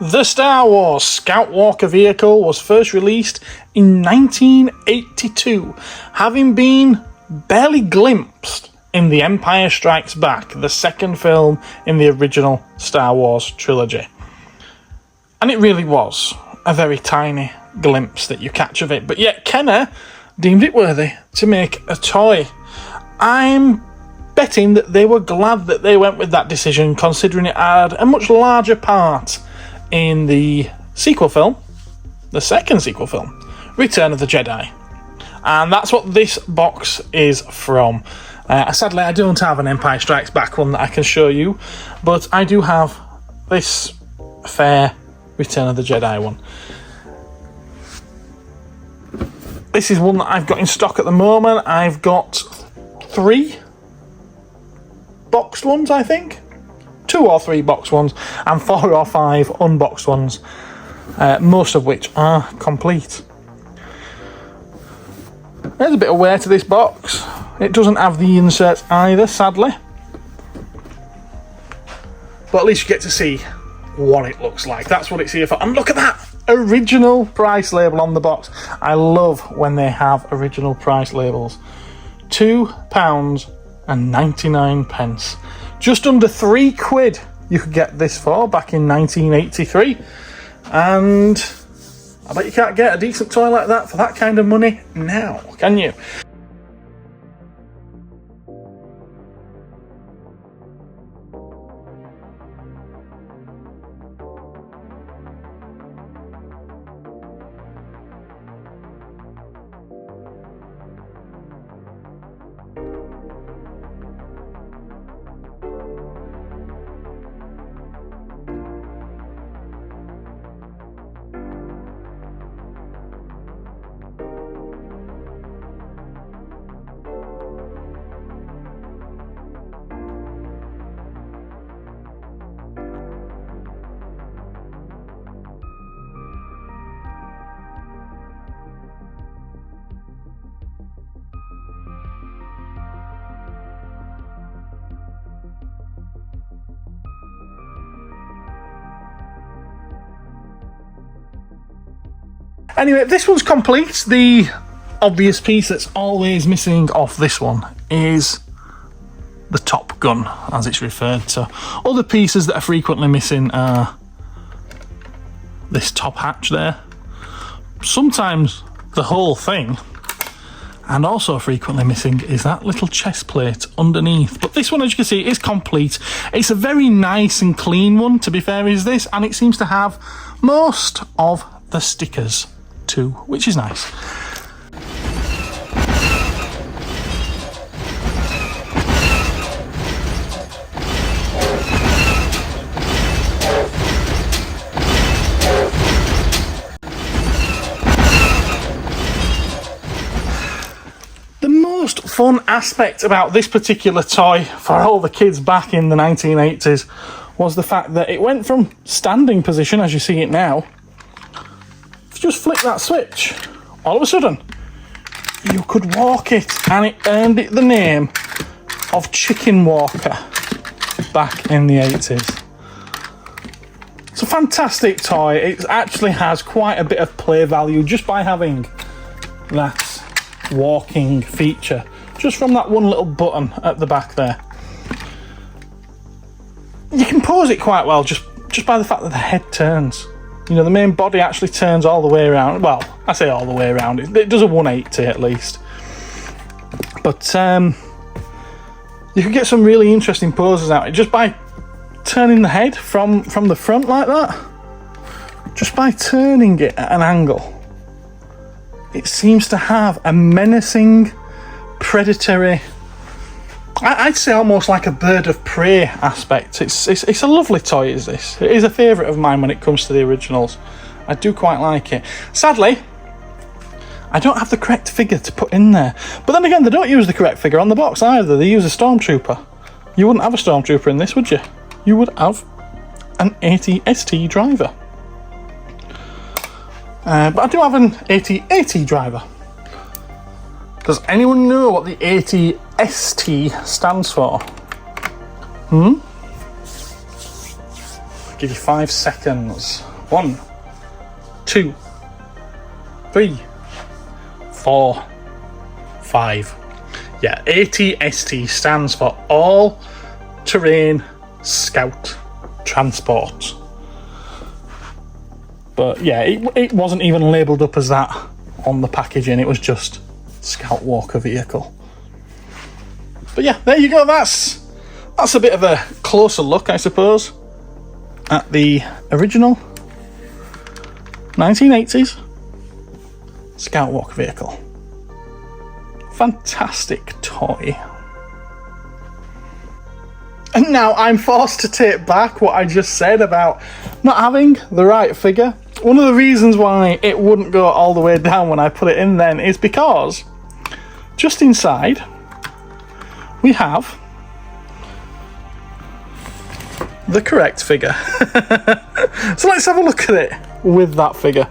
The Star Wars Scout Walker vehicle was first released in 1982, having been barely glimpsed in The Empire Strikes Back, the second film in the original Star Wars trilogy. And it really was a very tiny glimpse that you catch of it, but yet Kenner deemed it worthy to make a toy. I'm betting that they were glad that they went with that decision, considering it had a much larger part in the sequel film, the second sequel film, Return of the Jedi. And that's what this box is from. Sadly, I don't have an Empire Strikes Back one that I can show you, but I do have this fair Return of the Jedi one. This is one that I've got in stock at the moment. I've got 3 boxed ones, I think. 2 or 3 boxed ones and 4 or 5 unboxed ones, most of which are complete. There's a bit of wear to this box. It doesn't have the inserts either, sadly, but at least you get to see what it looks like. That's what it's here for. And look at that original price label on the box. I love when they have original price labels. £2.99. Just under £3 you could get this for back in 1983, and I bet you can't get a decent toy like that for that kind of money now, can you? Anyway, this one's complete. The obvious piece that's always missing off this one is the top gun, as it's referred to. Other pieces that are frequently missing are this top hatch there, sometimes the whole thing, and also frequently missing is that little chest plate underneath. But this one, as you can see, is complete. It's a very nice and clean one, to be fair, is this, and it seems to have most of the stickers too, which is nice. The most fun aspect about this particular toy for all the kids back in the 1980s was the fact that it went from standing position, as you see it now. Just flick that switch, all of a sudden you could walk it, and it earned it the name of Chicken Walker back in the 80s. It's a fantastic toy. It actually has quite a bit of play value just by having that walking feature, just from that one little button at the back there. You can pose it quite well just by the fact that the head turns. You know, the main body actually turns all the way around. Well, I say all the way around. It does a 180 at least. But you can get some really interesting poses out of it just by turning the head from the front like that. Just by turning it at an angle. It seems to have a menacing, predatory, I'd say almost like a bird of prey aspect. It's a lovely toy, is this. It is a favourite of mine when it comes to the originals. I do quite like it. Sadly, I don't have the correct figure to put in there. But then again, they don't use the correct figure on the box either. They use a Stormtrooper. You wouldn't have a Stormtrooper in this, would you? You would have an AT-ST driver. But I do have an AT-AT driver. Does anyone know what the AT-ST stands for? I'll give you 5 seconds. 1, 2, 3, 4, 5. Yeah, ATST stands for All Terrain Scout Transport. But yeah, it wasn't even labelled up as that on the packaging, it was just Scout Walker Vehicle. But yeah, there you go, that's a bit of a closer look, I suppose, at the original 1980s Scout Walker Vehicle. Fantastic toy. And now I'm forced to take back what I just said about not having the right figure. One of the reasons why it wouldn't go all the way down when I put it in then is because just inside we have the correct figure. So let's have a look at it with that figure.